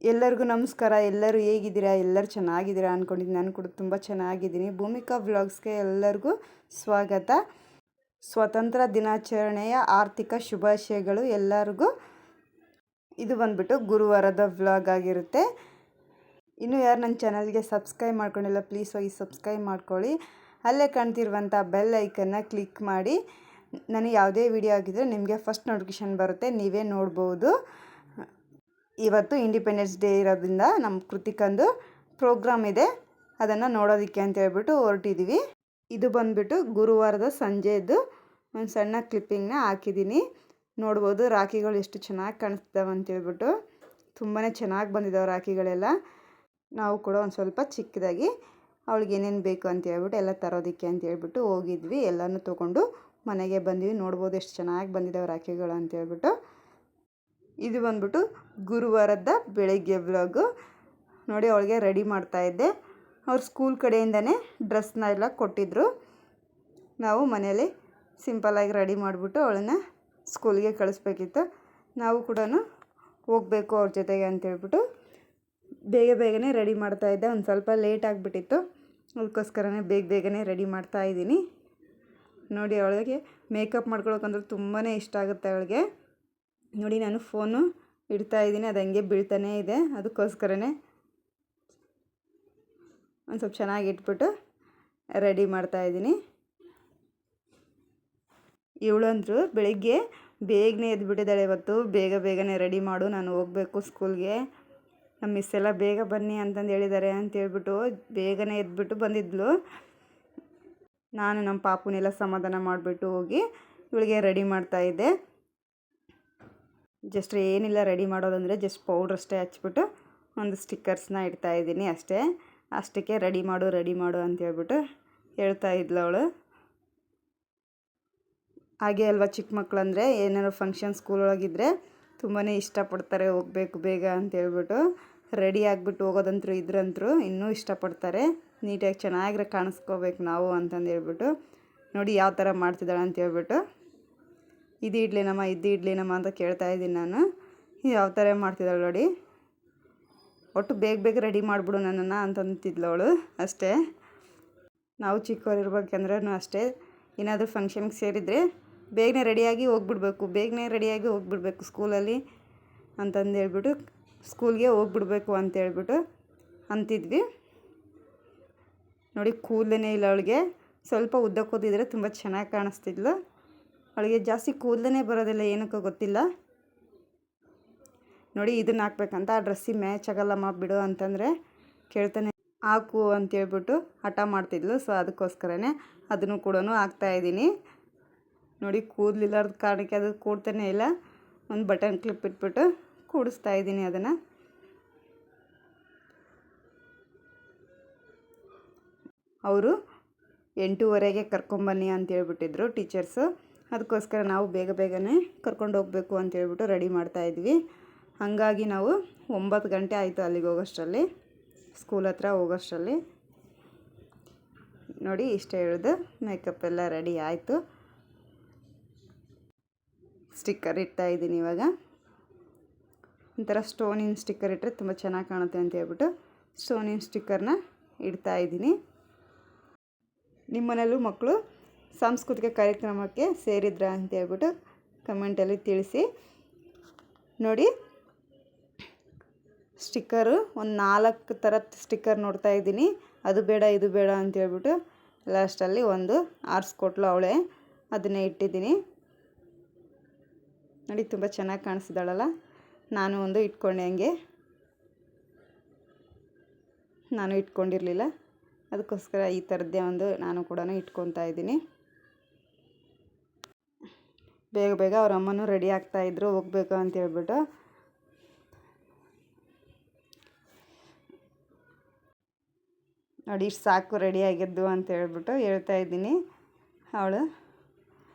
ಎಲ್ಲರಿಗೂ ನಮಸ್ಕಾರ. ಎಲ್ಲರೂ ಹೇಗಿದ್ದೀರಾ? ಎಲ್ಲರೂ ಚೆನ್ನಾಗಿದ್ದೀರಾ ಅಂದ್ಕೊಂಡಿದ್ದೀನಿ. ನಾನು ಕೂಡ ತುಂಬ ಚೆನ್ನಾಗಿದ್ದೀನಿ. ಭೂಮಿಕಾ ವ್ಲಾಗ್ಸ್ಗೆ ಎಲ್ಲರಿಗೂ ಸ್ವಾಗತ. ಸ್ವಾತಂತ್ರ್ಯ ದಿನಾಚರಣೆಯ ಆರ್ಥಿಕ ಶುಭಾಶಯಗಳು ಎಲ್ಲರಿಗೂ. ಇದು ಬಂದ್ಬಿಟ್ಟು ಗುರುವಾರದ ವ್ಲಾಗ್ ಆಗಿರುತ್ತೆ. ಇನ್ನೂ ಯಾರು ನನ್ನ ಚಾನಲ್ಗೆ ಸಬ್ಸ್ಕ್ರೈಬ್ ಮಾಡ್ಕೊಂಡಿಲ್ಲ, ಪ್ಲೀಸ್ ಹೋಗಿ ಸಬ್ಸ್ಕ್ರೈಬ್ ಮಾಡ್ಕೊಳ್ಳಿ. ಅಲ್ಲೇ ಕಾಣ್ತಿರುವಂಥ ಬೆಲ್ ಐಕನ್ನ ಕ್ಲಿಕ್ ಮಾಡಿ. ನನಗೆ ಯಾವುದೇ ವಿಡಿಯೋ ಆಗಿದ್ದರೆ ನಿಮಗೆ ಫಸ್ಟ್ ನೋಟಿಫಿಕೇಷನ್ ಬರುತ್ತೆ, ನೀವೇ ನೋಡ್ಬೋದು. ಇವತ್ತು ಇಂಡಿಪೆಂಡೆನ್ಸ್ ಡೇ ಇರೋದ್ರಿಂದ ನಮ್ಮ ಕೃತಿಕಂದು ಪ್ರೋಗ್ರಾಮ್ ಇದೆ, ಅದನ್ನು ನೋಡೋದಕ್ಕೆ ಅಂತ ಹೇಳ್ಬಿಟ್ಟು ಹೊರಟಿದ್ದೀವಿ. ಇದು ಬಂದುಬಿಟ್ಟು ಗುರುವಾರದ ಸಂಜೆದು ಒಂದು ಸಣ್ಣ ಕ್ಲಿಪ್ಪಿಂಗ್ನ ಹಾಕಿದ್ದೀನಿ. ನೋಡ್ಬೋದು ರಾಖಿಗಳು ಎಷ್ಟು ಚೆನ್ನಾಗಿ ಕಾಣಿಸ್ತಾವೆ ಅಂತೇಳ್ಬಿಟ್ಟು. ತುಂಬಾ ಚೆನ್ನಾಗಿ ಬಂದಿದ್ದಾವೆ ರಾಖಿಗಳೆಲ್ಲ. ನಾವು ಕೂಡ ಒಂದು ಸ್ವಲ್ಪ ಚಿಕ್ಕದಾಗಿ ಅವಳಿಗೆ ಏನೇನು ಬೇಕು ಅಂತ ಹೇಳ್ಬಿಟ್ಟು ಎಲ್ಲ ತರೋದಕ್ಕೆ ಅಂತ ಹೇಳ್ಬಿಟ್ಟು ಹೋಗಿದ್ವಿ. ಎಲ್ಲನೂ ತೊಗೊಂಡು ಮನೆಗೆ ಬಂದ್ವಿ. ನೋಡ್ಬೋದು ಎಷ್ಟು ಚೆನ್ನಾಗಿ ಬಂದಿದ್ದಾವೆ ರಾಖಿಗಳು ಅಂತ ಹೇಳ್ಬಿಟ್ಟು. ಇದು ಬಂದ್ಬಿಟ್ಟು ಗುರುವಾರದ ಬೆಳಗ್ಗೆ ವ್ಲಾಗು. ನೋಡಿ, ಅವಳಿಗೆ ರೆಡಿ ಮಾಡ್ತಾಯಿದ್ದೆ. ಅವ್ರು ಸ್ಕೂಲ್ ಕಡೆಯಿಂದನೇ ಡ್ರೆಸ್ನ ಎಲ್ಲ ಕೊಟ್ಟಿದ್ದರು. ನಾವು ಮನೆಯಲ್ಲಿ ಸಿಂಪಲ್ಲಾಗಿ ರೆಡಿ ಮಾಡಿಬಿಟ್ಟು ಅವಳನ್ನ ಸ್ಕೂಲ್ಗೆ ಕಳಿಸ್ಬೇಕಿತ್ತು. ನಾವು ಕೂಡ ಹೋಗಬೇಕು ಅವ್ರ ಜೊತೆಗೆ ಅಂತೇಳ್ಬಿಟ್ಟು ಬೇಗನೆ ರೆಡಿ ಮಾಡ್ತಾಯಿದ್ದೆ. ಒಂದು ಸ್ವಲ್ಪ ಲೇಟ್ ಆಗಿಬಿಟ್ಟಿತ್ತು, ಅದಕ್ಕೋಸ್ಕರನೇ ಬೇಗನೆ ರೆಡಿ ಮಾಡ್ತಾಯಿದ್ದೀನಿ. ನೋಡಿ, ಅವಳಿಗೆ ಮೇಕಪ್ ಮಾಡ್ಕೊಳಕ್ಕಂದ್ರೆ ತುಂಬಾ ಇಷ್ಟ ಆಗುತ್ತೆ ಅವಳಿಗೆ. ನೋಡಿ, ನಾನು ಫೋನು ಇಡ್ತಾಯಿದ್ದೀನಿ, ಅದು ಹಂಗೆ ಬೀಳ್ತಾನೇ ಇದೆ. ಅದಕ್ಕೋಸ್ಕರನೇ ಒಂದು ಸ್ವಲ್ಪ ಚೆನ್ನಾಗಿ ಇಟ್ಬಿಟ್ಟು ರೆಡಿ ಮಾಡ್ತಾಯಿದ್ದೀನಿ. ಇವಳಂದ್ರು ಬೆಳಿಗ್ಗೆ ಬೇಗನೆ ಎದ್ಬಿಟ್ಟಿದ್ದಾಳೆ. ಇವತ್ತು ಬೇಗನೆ ರೆಡಿ ಮಾಡು, ನಾನು ಹೋಗಬೇಕು ಸ್ಕೂಲ್ಗೆ, ನಮ್ಮ ಮಿಸ್ ಎಲ್ಲ ಬೇಗ ಬನ್ನಿ ಅಂತಂದು ಹೇಳಿದ್ದಾರೆ ಅಂತೇಳ್ಬಿಟ್ಟು ಬೇಗನೆ ಎದ್ಬಿಟ್ಟು ಬಂದಿದ್ಲು. ನಾನು ನಮ್ಮ ಪಾಪುನೆಲ್ಲ ಸಮಾಧಾನ ಮಾಡಿಬಿಟ್ಟು ಹೋಗಿ ಇವಳಿಗೆ ರೆಡಿ ಮಾಡ್ತಾಯಿದ್ದೆ. ಜಸ್ಟ್ ಏನಿಲ್ಲ ರೆಡಿ ಮಾಡೋದಂದರೆ ಜಸ್ಟ್ ಪೌಡ್ರ್ ಅಷ್ಟೇ ಹಚ್ಬಿಟ್ಟು ಒಂದು ಸ್ಟಿಕ್ಕರ್ಸ್ನ ಇಡ್ತಾಯಿದ್ದೀನಿ ಅಷ್ಟಕ್ಕೆ ರೆಡಿ ಮಾಡು ಅಂತ ಹೇಳ್ಬಿಟ್ಟು ಹೇಳ್ತಾ ಇದ್ಲು ಅವಳು. ಹಾಗೆ ಅಲ್ವಾ, ಚಿಕ್ಕ ಮಕ್ಕಳಂದರೆ ಏನಾದ್ರು ಫಂಕ್ಷನ್ ಸ್ಕೂಲೊಳಗಿದ್ರೆ ತುಂಬಾ ಇಷ್ಟಪಡ್ತಾರೆ ಹೋಗಬೇಕು ಬೇಗ ಅಂತ ಹೇಳ್ಬಿಟ್ಟು. ರೆಡಿ ಆಗಿಬಿಟ್ಟು ಹೋಗೋದಂತರೂ ಇದ್ರಂತರೂ ಇನ್ನೂ ಇಷ್ಟಪಡ್ತಾರೆ. ನೀಟಾಗಿ ಚೆನ್ನಾಗಿ ಕಾಣಿಸ್ಕೋಬೇಕು ನಾವು ಅಂತಂದು ಹೇಳ್ಬಿಟ್ಟು. ನೋಡಿ ಯಾವ ಥರ ಮಾಡ್ತಿದ್ದಾಳೆ ಅಂತ ಹೇಳ್ಬಿಟ್ಟು. ಇದು ಇಡ್ಲಿನಮ್ಮ ಅಂತ ಕೇಳ್ತಾಯಿದ್ದೀನಿ ನಾನು. ಯಾವ ಥರ ಮಾಡ್ತಿದ್ದಾಳೆ ನೋಡಿ. ಒಟ್ಟು ಬೇಗ ರೆಡಿ ಮಾಡಿಬಿಡು ನನ್ನನ್ನು ಅಂತಂತಿದ್ಲು ಅವಳು ಅಷ್ಟೇ. ನಾವು ಚಿಕ್ಕವ್ರು ಇರ್ಬೇಕಂದ್ರೂ ಅಷ್ಟೇ, ಏನಾದರೂ ಫಂಕ್ಷನ್ಗೆ ಸೇರಿದರೆ ಬೇಗನೆ ರೆಡಿಯಾಗಿ ಹೋಗ್ಬಿಡ್ಬೇಕು ಸ್ಕೂಲಲ್ಲಿ ಅಂತಂದು ಹೇಳ್ಬಿಟ್ಟು, ಸ್ಕೂಲ್ಗೆ ಹೋಗ್ಬಿಡ್ಬೇಕು ಅಂತೇಳ್ಬಿಟ್ಟು ಅಂತಿದ್ವಿ. ನೋಡಿ, ಕೂದಲೇ ಇಲ್ಲ ಅವಳಿಗೆ. ಸ್ವಲ್ಪ ಉದ್ದ ಕೂದಿದ್ರೆ ತುಂಬ ಚೆನ್ನಾಗಿ ಕಾಣಿಸ್ತಿದ್ಲು. ಅವಳಿಗೆ ಜಾಸ್ತಿ ಕೂದಲೇ ಬರೋದಿಲ್ಲ, ಏನಕ್ಕೋ ಗೊತ್ತಿಲ್ಲ. ನೋಡಿ, ಇದನ್ನು ಹಾಕ್ಬೇಕಂತ, ಆ ಡ್ರೆಸ್ಸಿಗೆ ಮ್ಯಾಚ್ ಆಗಲ್ಲಮ್ಮ ಬಿಡು ಅಂತಂದರೆ ಕೇಳ್ತಾನೆ ಹಾಕು ಅಂತೇಳ್ಬಿಟ್ಟು ಹಠ ಮಾಡ್ತಿದ್ಲು. ಸೊ ಅದಕ್ಕೋಸ್ಕರನೇ ಅದನ್ನು ಕೂಡ ಹಾಕ್ತಾಯಿದ್ದೀನಿ. ನೋಡಿ, ಕೂದಲಿಲ್ಲಾರ್ದ ಕಾರಣಕ್ಕೆ ಅದು ಕೂಡ್ತಾನೆ ಇಲ್ಲ. ಒಂದು ಬಟನ್ ಕ್ಲಿಪ್ ಇಟ್ಬಿಟ್ಟು ಕೂಡಿಸ್ತಾಯಿದ್ದೀನಿ ಅದನ್ನು. ಅವರು 8:15ಗೆ ಕರ್ಕೊಂಬನ್ನಿ ಅಂತೇಳ್ಬಿಟ್ಟಿದ್ರು ಟೀಚರ್ಸು. ಅದಕ್ಕೋಸ್ಕರ ನಾವು ಬೇಗನೆ ಕರ್ಕೊಂಡು ಹೋಗಬೇಕು ಅಂತೇಳ್ಬಿಟ್ಟು ರೆಡಿ ಮಾಡ್ತಾಯಿದ್ವಿ. ಹಾಗಾಗಿ ನಾವು 9 ಗಂಟೆ ಆಯಿತು ಅಲ್ಲಿಗೆ ಹೋಗೋಷ್ಟರಲ್ಲಿ, ಸ್ಕೂಲ್ ಹತ್ರ ಹೋಗೋಷ್ಟರಲ್ಲಿ. ನೋಡಿ, ಇಷ್ಟ ಹೇಳಿದು ಮೇಕಪ್ ಎಲ್ಲ ರೆಡಿ ಆಯಿತು. ಸ್ಟಿಕ್ಕರ್ ಇಡ್ತಾಯಿದ್ದೀನಿ ಇವಾಗ. ಒಂಥರ ಸ್ಟೋನಿನ ಸ್ಟಿಕ್ಕರ್ ಇಟ್ಟರೆ ತುಂಬ ಚೆನ್ನಾಗಿ ಕಾಣುತ್ತೆ ಅಂತ ಹೇಳ್ಬಿಟ್ಟು ಸ್ಟೋನಿನ ಸ್ಟಿಕ್ಕರ್ನ ಇಡ್ತಾಯಿದ್ದೀನಿ. ನಿಮ್ಮ ಮನೆಯಲ್ಲೂ ಮಕ್ಕಳು ಸಾಂಸ್ಕೃತಿಕ ಕಾರ್ಯಕ್ರಮಕ್ಕೆ ಸೇರಿದ್ರಾ ಅಂತ ಹೇಳ್ಬಿಟ್ಟು ಕಮೆಂಟಲ್ಲಿ ತಿಳಿಸಿ. ನೋಡಿ, ಸ್ಟಿಕ್ಕರು ಒಂದು 4 ಥರದ ಸ್ಟಿಕ್ಕರ್ ನೋಡ್ತಾ ಇದ್ದೀನಿ. ಅದು ಬೇಡ ಇದು ಬೇಡ ಅಂತೇಳ್ಬಿಟ್ಟು ಲಾಸ್ಟಲ್ಲಿ ಒಂದು ಆರಿಸ್ಕೊಟ್ಲು ಅವಳೇ, ಅದನ್ನೇ ಇಟ್ಟಿದ್ದೀನಿ. ನೋಡಿ, ತುಂಬ ಚೆನ್ನಾಗಿ ಕಾಣಿಸ್ತಿದ್ದಾಳಲ್ಲ. ನಾನು ಒಂದು ಇಟ್ಕೊಂಡೆ, ಹಂಗೆ ನಾನು ಇಟ್ಕೊಂಡಿರಲಿಲ್ಲ, ಅದಕ್ಕೋಸ್ಕರ ಈ ಥರದ್ದೇ ಒಂದು ನಾನು ಕೂಡ ಇಟ್ಕೊತಾ ಇದ್ದೀನಿ. ಬೇಗ ಅವ್ರ ಅಮ್ಮನೂ ರೆಡಿ ಆಗ್ತಾಯಿದ್ರು ಹೋಗಬೇಕು ಅಂತ ಹೇಳ್ಬಿಟ್ಟು. ನೋಡಿ, ಇಷ್ಟು ಸಾಕು ರೆಡಿ ಆಗಿದ್ದು ಅಂತ ಹೇಳ್ಬಿಟ್ಟು ಹೇಳ್ತಾ ಇದ್ದೀನಿ. ಅವಳು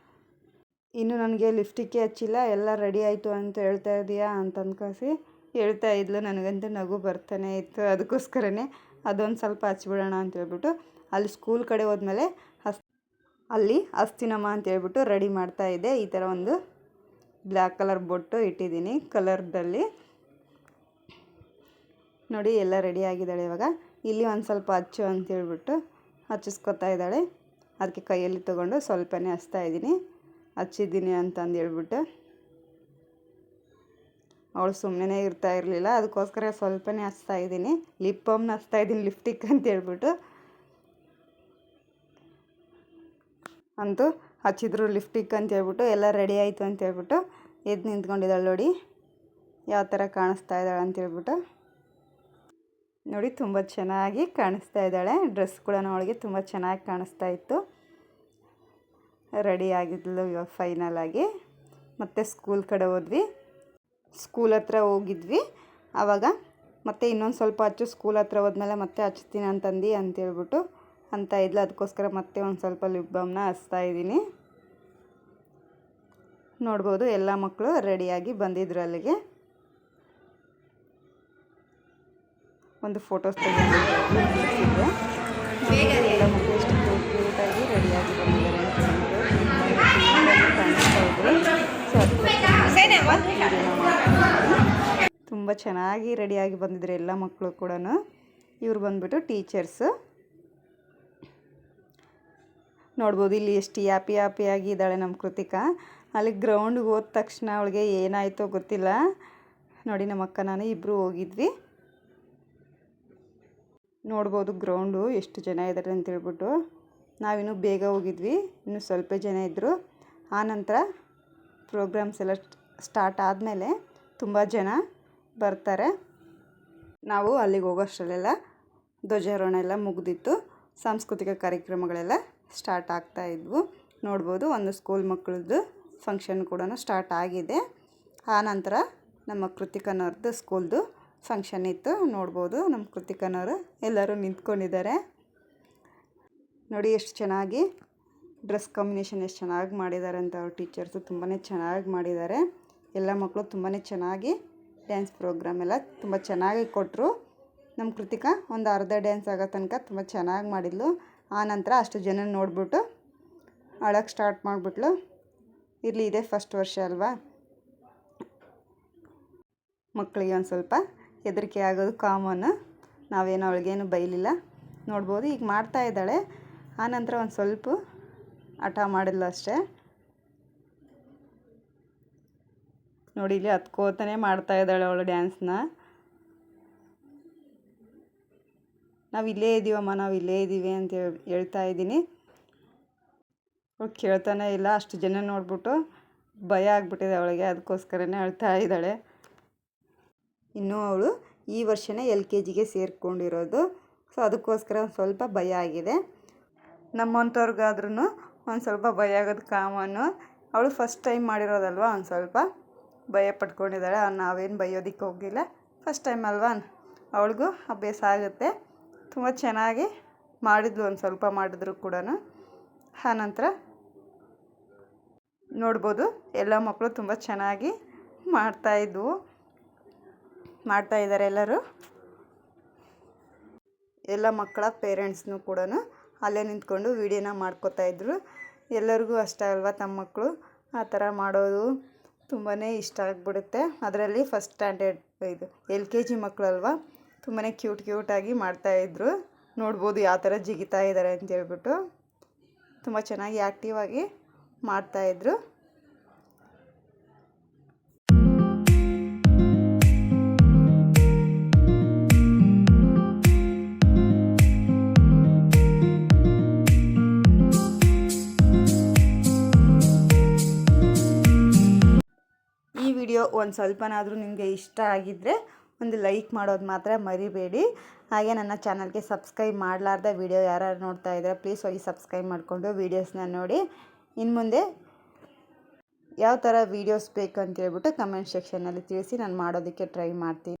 ಇನ್ನು ನನಗೆ ಲಿಪ್ಸ್ಟಿಕ್ಕೇ ಹಚ್ಚಿಲ್ಲ, ಎಲ್ಲ ರೆಡಿ ಆಯಿತು ಅಂತ ಹೇಳ್ತಾ ಇದೀಯಾ ಅಂತ ಅಂದ್ಕೋಸಿ ಹೇಳ್ತಾ ಇದ್ಲು. ನನಗಂತೂ ನಗು ಬರ್ತಾನೆ ಇತ್ತು. ಅದಕ್ಕೋಸ್ಕರನೇ ಅದೊಂದು ಸ್ವಲ್ಪ ಹಚ್ಬಿಡೋಣ ಅಂತ ಹೇಳ್ಬಿಟ್ಟು ಅಲ್ಲಿ ಸ್ಕೂಲ್ ಕಡೆ ಹೋದ್ಮೇಲೆ ಅಲ್ಲಿ ಹಚ್ತೀನಮ್ಮ ಅಂತ ಹೇಳ್ಬಿಟ್ಟು ರೆಡಿ ಮಾಡ್ತಾಯಿದ್ದೆ. ಈ ಥರ ಒಂದು ಬ್ಲ್ಯಾಕ್ ಕಲರ್ ಬೊಟ್ಟು ಇಟ್ಟಿದ್ದೀನಿ ಕಲರ್ದಲ್ಲಿ. ನೋಡಿ ಎಲ್ಲ ರೆಡಿ ಆಗಿದ್ದಾಳೆ. ಇವಾಗ ಇಲ್ಲಿ ಒಂದು ಸ್ವಲ್ಪ ಹಚ್ಚು ಅಂತ ಹೇಳ್ಬಿಟ್ಟು ಹಚ್ಚಿಸ್ಕೊತಾ ಇದ್ದಾಳೆ. ಅದಕ್ಕೆ ಕೈಯಲ್ಲಿ ತೊಗೊಂಡು ಸ್ವಲ್ಪನೇ ಹಚ್ತಾ ಇದ್ದೀನಿ, ಹಚ್ಚಿದ್ದೀನಿ ಅಂತಂದು ಹೇಳ್ಬಿಟ್ಟು. ಅವಳು ಸುಮ್ಮನೆ ಇರ್ತಾ ಇರಲಿಲ್ಲ, ಅದಕ್ಕೋಸ್ಕರ ಸ್ವಲ್ಪನೇ ಹಚ್ತಾ ಇದ್ದೀನಿ. ಲಿಪ್ ಬಾಮ್ನ ಹಚ್ತಾ ಇದ್ದೀನಿ, ಲಿಪ್ಟಿಕ್ ಅಂತ ಹೇಳ್ಬಿಟ್ಟು. ಅಂತೂ ಹಚ್ಚಿದ್ರು ಲಿಪ್ಟಿಕ್ ಅಂತ ಹೇಳ್ಬಿಟ್ಟು ಎಲ್ಲ ರೆಡಿ ಆಯಿತು ಅಂತ ಹೇಳ್ಬಿಟ್ಟು ಎದ್ದು ನಿಂತ್ಕೊಂಡಿದ್ದಾಳೆ. ನೋಡಿ ಯಾವ ಥರ ಕಾಣಿಸ್ತಾ ಇದ್ದಾಳೆ ಅಂತ ಹೇಳ್ಬಿಟ್ಟು. ನೋಡಿ ತುಂಬ ಚೆನ್ನಾಗಿ ಕಾಣಿಸ್ತಾ ಇದ್ದಾಳೆ. ಡ್ರೆಸ್ ಕೂಡ ಅವಳಿಗೆ ತುಂಬ ಚೆನ್ನಾಗಿ ಕಾಣಿಸ್ತಾ ಇತ್ತು. ರೆಡಿ ಆಗಿದ್ಲು ಇವಾಗ ಫೈನಲ್ ಆಗಿ. ಮತ್ತು ಸ್ಕೂಲ್ ಕಡೆ ಹೋದ್ವಿ. ಸ್ಕೂಲ್ ಹತ್ರ ಹೋಗಿದ್ವಿ. ಆವಾಗ ಮತ್ತೆ ಇನ್ನೊಂದು ಸ್ವಲ್ಪ ಹಚ್ಚು, ಸ್ಕೂಲ್ ಹತ್ರ ಹೋದ್ಮೇಲೆ ಮತ್ತೆ ಹಚ್ತೀನಿ ಅಂತಂದು ಅಂತೇಳ್ಬಿಟ್ಟು ಅಂತ ಇದ್ಲು. ಅದಕ್ಕೋಸ್ಕರ ಮತ್ತೆ ಒಂದು ಸ್ವಲ್ಪ ಲಿಪ್ ಬಾಮ್ನ ಹಚ್ತಾ ಇದ್ದೀನಿ. ನೋಡ್ಬೋದು ಎಲ್ಲ ಮಕ್ಕಳು ರೆಡಿಯಾಗಿ ಬಂದಿದ್ರು ಅಲ್ಲಿಗೆ. ಒಂದು ಫೋಟೋಸ್ ತೆಗೆದಿದ್ದೆ. ಎಲ್ಲ ಮಕ್ಕಳು ಎಷ್ಟು ಕ್ಯೂಟಾಗಿ ರೆಡಿಯಾಗಿ ಬಂದಿದ್ದಾರೆ ತುಂಬ ಚೆನ್ನಾಗಿ ರೆಡಿಯಾಗಿ ಬಂದಿದ್ರು ಎಲ್ಲ ಮಕ್ಕಳು ಕೂಡ. ಇವ್ರು ಬಂದ್ಬಿಟ್ಟು ಟೀಚರ್ಸು. ನೋಡ್ಬೋದು ಇಲ್ಲಿ ಎಷ್ಟು ಹ್ಯಾಪಿಯಾಗಿ ಇದ್ದಾಳೆ ನಮ್ಮ ಕೃತಿಕಾ. ಅಲ್ಲಿ ಗ್ರೌಂಡ್ಗೆ ಹೋದ ತಕ್ಷಣ ಅವಳಿಗೆ ಏನಾಯಿತೋ ಗೊತ್ತಿಲ್ಲ. ನೋಡಿ ನಮ್ಮ ಅಕ್ಕ ನಾನು ಇಬ್ಬರು ಹೋಗಿದ್ವಿ. ನೋಡ್ಬೋದು ಗ್ರೌಂಡು ಎಷ್ಟು ಜನ ಇದ್ದಾರೆ ಅಂತೇಳ್ಬಿಟ್ಟು. ನಾವಿನ್ನೂ ಬೇಗ ಹೋಗಿದ್ವಿ, ಇನ್ನೂ ಸ್ವಲ್ಪ ಜನ ಇದ್ದರು. ಆನಂತರ ಪ್ರೋಗ್ರಾಮ್ಸ್ ಎಲ್ಲ ಸ್ಟಾರ್ಟ್ ಆದಮೇಲೆ ತುಂಬ ಜನ ಬರ್ತಾರೆ. ನಾವು ಅಲ್ಲಿಗೆ ಹೋಗೋಷ್ಟರಲ್ಲೆಲ್ಲ ಧ್ವಜಾರೋಹಣ ಎಲ್ಲ ಮುಗಿದಿತ್ತು. ಸಾಂಸ್ಕೃತಿಕ ಕಾರ್ಯಕ್ರಮಗಳೆಲ್ಲ ಸ್ಟಾರ್ಟ್ ಆಗ್ತಾಯಿದ್ವು. ನೋಡ್ಬೋದು ಒಂದು ಸ್ಕೂಲ್ ಮಕ್ಕಳದ್ದು ಫಂಕ್ಷನ್ ಕೂಡ ಸ್ಟಾರ್ಟ್ ಆಗಿದೆ. ಆನಂತರ ನಮ್ಮ ಕೃತಿಕನವ್ರದ್ದು ಸ್ಕೂಲ್ದು ಫಂಕ್ಷನ್ ಇತ್ತು. ನೋಡ್ಬೋದು ನಮ್ಮ ಕೃತಿಕನವರು ಎಲ್ಲರೂ ನಿಂತ್ಕೊಂಡಿದ್ದಾರೆ. ನೋಡಿ ಎಷ್ಟು ಚೆನ್ನಾಗಿ ಡ್ರೆಸ್ ಕಾಂಬಿನೇಷನ್ ಎಷ್ಟು ಚೆನ್ನಾಗಿ ಮಾಡಿದ್ದಾರೆ ಅಂತ ಅವ್ರ ಟೀಚರ್ಸು ತುಂಬಾ ಚೆನ್ನಾಗಿ ಮಾಡಿದ್ದಾರೆ. ಎಲ್ಲ ಮಕ್ಕಳು ತುಂಬಾ ಚೆನ್ನಾಗಿ ಡ್ಯಾನ್ಸ್ ಪ್ರೋಗ್ರಾಮ್ ಎಲ್ಲ ತುಂಬ ಚೆನ್ನಾಗಿ ಕೊಟ್ಟರು. ನಮ್ಮ ಕೃತಿಕಾ ಒಂದು ಅರ್ಧ ಡ್ಯಾನ್ಸ್ ಆಗೋ ತನಕ ತುಂಬ ಚೆನ್ನಾಗಿ ಮಾಡಿದ್ಲು. ಆನಂತರ ಅಷ್ಟು ಜನ ನೋಡಿಬಿಟ್ಟು ಅಳಕ್ಕೆ ಸ್ಟಾರ್ಟ್ ಮಾಡಿಬಿಟ್ಲು. ಇರಲಿ, ಇದೇ ಫಸ್ಟ್ ವರ್ಷ ಅಲ್ವಾ, ಮಕ್ಕಳಿಗೆ ಒಂದು ಸ್ವಲ್ಪ ಹೆದರಿಕೆ ಆಗೋದು ಕಾಮನ್ನು. ನಾವೇನು ಅವಳಿಗೇನು ಬೈಲಿಲ್ಲ. ನೋಡ್ಬೋದು ಈಗ ಮಾಡ್ತಾ ಇದ್ದಾಳೆ. ಆನಂತರ ಒಂದು ಸ್ವಲ್ಪ ಹಠ ಮಾಡಿದ್ಲು ಅಷ್ಟೇ. ನೋಡಿ ಇಲ್ಲಿ ಹತ್ಕೋತಾನೆ ಮಾಡ್ತಾ ಇದ್ದಾಳೆ ಅವಳು ಡ್ಯಾನ್ಸ್ನ. ನಾವು ಇಲ್ಲೇ ಇದ್ದೀವಮ್ಮ, ನಾವು ಇಲ್ಲೇ ಇದ್ದೀವಿ ಅಂತ ಹೇಳ್ತಾ ಇದ್ದೀನಿ. ಅವಳು ಕೇಳ್ತಾನೆ ಇಲ್ಲ. ಅಷ್ಟು ಜನ ನೋಡ್ಬಿಟ್ಟು ಭಯ ಆಗಿಬಿಟ್ಟಿದೆ ಅವಳಿಗೆ, ಅದಕ್ಕೋಸ್ಕರನೇ ಅಳ್ತಾ ಇದ್ದಾಳೆ. ಇನ್ನೂ ಅವಳು ಈ ವರ್ಷನೇ LKGಗೆ ಸೇರಿಕೊಂಡಿರೋದು. ಸೊ ಅದಕ್ಕೋಸ್ಕರ ಒಂದು ಸ್ವಲ್ಪ ಭಯ ಆಗಿದೆ. ನಮ್ಮಂಥವ್ರಿಗಾದ್ರೂ ಒಂದು ಸ್ವಲ್ಪ ಭಯ ಆಗೋದು ಕಾಮನ್ನು. ಅವಳು ಫಸ್ಟ್ ಟೈಮ್ ಮಾಡಿರೋದಲ್ವ, ಒಂದು ಸ್ವಲ್ಪ ಭಯ ಪಟ್ಕೊಂಡಿದ್ದಾಳೆ. ನಾವೇನು ಬೈಯೋದಕ್ಕೆ ಹೋಗಿಲ್ಲ, ಫಸ್ಟ್ ಟೈಮ್ ಅಲ್ವಾ, ಅವಳಿಗೂ ಅಭ್ಯಾಸ ಆಗುತ್ತೆ. ತುಂಬ ಚೆನ್ನಾಗಿ ಮಾಡಿದ್ಲು, ಒಂದು ಸ್ವಲ್ಪ ಮಾಡಿದ್ರು ಕೂಡ. ಆನಂತರ ನೋಡ್ಬೋದು ಎಲ್ಲ ಮಕ್ಕಳು ತುಂಬ ಚೆನ್ನಾಗಿ ಮಾಡ್ತಾ ಇದ್ದಾರೆ ಎಲ್ಲರೂ. ಎಲ್ಲ ಮಕ್ಕಳ ಪೇರೆಂಟ್ಸ್ನೂ ಕೂಡ ಅಲ್ಲೇ ನಿಂತ್ಕೊಂಡು ವೀಡಿಯೋನ ಮಾಡ್ಕೋತಾ ಇದ್ರು. ಎಲ್ಲರಿಗೂ ಅಷ್ಟೇ ಅಲ್ವಾ, ತಮ್ಮ ಮಕ್ಕಳು ಆ ಥರ ಮಾಡೋದು ತುಂಬಾ ಇಷ್ಟ ಆಗಿಬಿಡುತ್ತೆ. ಅದರಲ್ಲಿ ಫಸ್ಟ್ ಸ್ಟ್ಯಾಂಡರ್ಡ್ ಇದು LKG ಮಕ್ಕಳಲ್ವ, ತುಂಬಾ ಕ್ಯೂಟಾಗಿ ಮಾಡ್ತಾಯಿದ್ರು. ನೋಡ್ಬೋದು ಯಾವ ಥರ ಜಿಗಿತಾ ಇದ್ದಾರೆ ಅಂತೇಳ್ಬಿಟ್ಟು. ತುಂಬ ಚೆನ್ನಾಗಿ ಆ್ಯಕ್ಟಿವ್ ಆಗಿ ಮಾಡ್ತಾಯಿದ್ರು. ಈ ವಿಡಿಯೋ ಒಂದು ಸ್ವಲ್ಪನಾದರೂ ನಿಮಗೆ ಇಷ್ಟ ಆಗಿದ್ದರೆ ಒಂದು ಲೈಕ್ ಮಾಡೋದು ಮಾತ್ರ ಮರಿಬೇಡಿ. ಹಾಗೆ ನನ್ನ ಚಾನಲ್ಗೆ ಸಬ್ಸ್ಕ್ರೈಬ್ ಮಾಡಲಾರ್ದ ವಿಡಿಯೋ ಯಾರು ನೋಡ್ತಾ ಇದ್ದಾರೆ ಪ್ಲೀಸ್ ಹೋಗಿ ಸಬ್ಸ್ಕ್ರೈಬ್ ಮಾಡಿಕೊಂಡು ವೀಡಿಯೋಸ್ನ ನೋಡಿ. ಇನ್ನು ಮುಂದೆ ಯಾವ ಥರ ವೀಡಿಯೋಸ್ ಬೇಕು ಅಂತ ಹೇಳ್ಬಿಟ್ಟು ಕಮೆಂಟ್ ಸೆಕ್ಷನ್ನಲ್ಲಿ ತಿಳಿಸಿ, ನಾನು ಮಾಡೋದಕ್ಕೆ ಟ್ರೈ ಮಾಡ್ತೀನಿ.